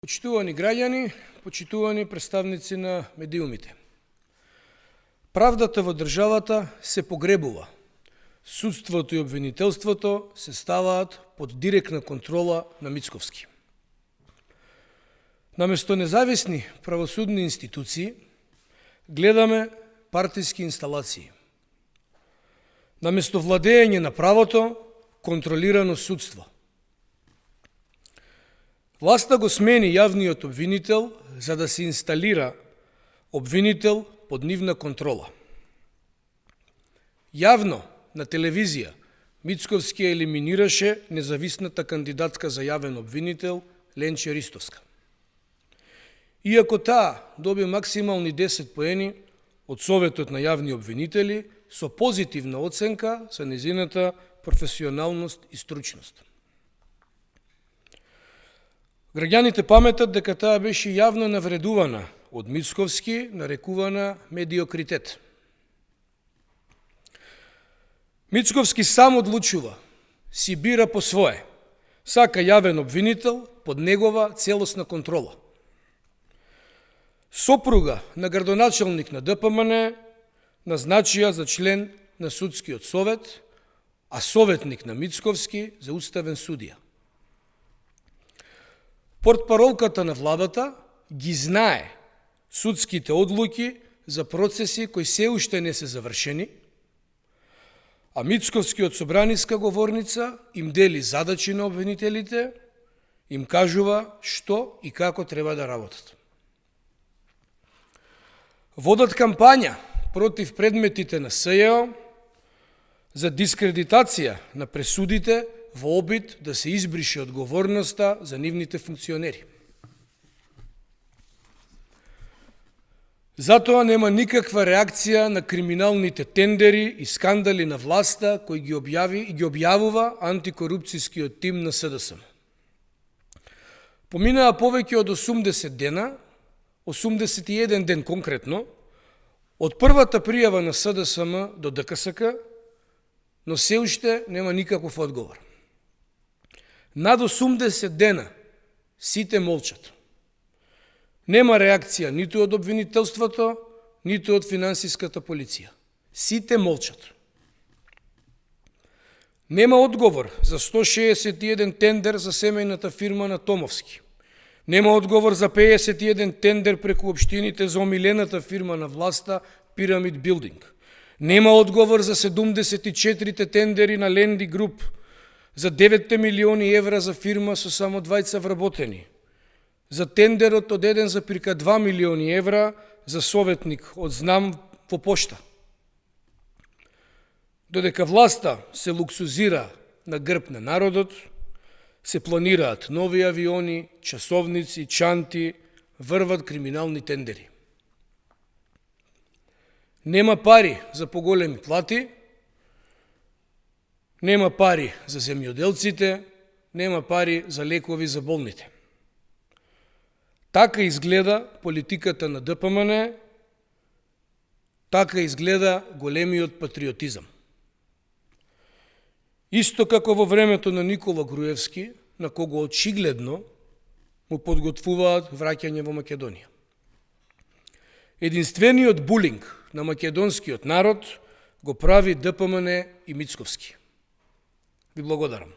Почитувани граѓани, почитувани представници на медиумите. Правдата во државата се погребува. Судството и обвинителството се ставаат под директна контрола на Мицковски. Наместо независни правосудни институции, гледаме партиски инсталации. Наместо владење на правото, контролирано судство. Власта го смени јавниот обвинител за да се инсталира обвинител под нивна контрола. Јавно на телевизија Мицковски елиминираше независната кандидатка за јавен обвинител Ленче Ристовска. Иако таа доби максимални 10 поени од Советот на јавни обвинители со позитивна оценка за незината професионалност и стручност. Граѓаните паметат дека таа беше јавно навредувана од Мицковски, нарекувана медиокритет. Мицковски сам одлучува, си бира по свое, сака јавен обвинител под негова целосна контрола. Сопруга на градоначалник на ДПМН назначија за член на судскиот совет, а советник на Мицковски за уставен судија. Портпаролката на владата ги знае судските одлуки за процеси кои се уште не се завршени, а Мицковски од собраниска говорница им дели задачи на обвинителите, им кажува што и како треба да работат. Водат кампања против предметите на СЈО за дискредитација на пресудите во обид да се избрише одговорноста за нивните функционери. Затоа нема никаква реакција на криминалните тендери и скандали на власта кои ги објавува антикорупцијскиот тим на СДСМ. Поминаа повеќе од 80 дена, 81 ден конкретно, од првата пријава на СДСМ до ДКСК, но се уште нема никаков одговор. Над 80 дена сите молчат. Нема реакција ниту од обвинителството, ниту од финансиската полиција. Сите молчат. Нема одговор за 161 тендер за семејната фирма на Томовски. Нема одговор за 51 тендер преку општините за омилената фирма на власта Pyramid Building. Нема одговор за 74 тендери на Ленди Груп, за 9 милиони евра за фирма со само 2 вработени, за тендерот одеден за прика 2 милиони евра за советник од Знам во пошта. Додека власта се луксузира на грб на народот, се планираат нови авиони, часовници, чанти, врват криминални тендери. Нема пари за поголеми плати, нема пари за земјоделците, нема пари за лекови за болните. Така изгледа политиката на ДПМН, така изгледа големиот патриотизам. Исто како во времето на Никола Груевски, на кого очигледно му подготвуваат враќање во Македонија. Единствениот булинг на македонскиот народ го прави ДПМН и Мицковски. Ви благодарам.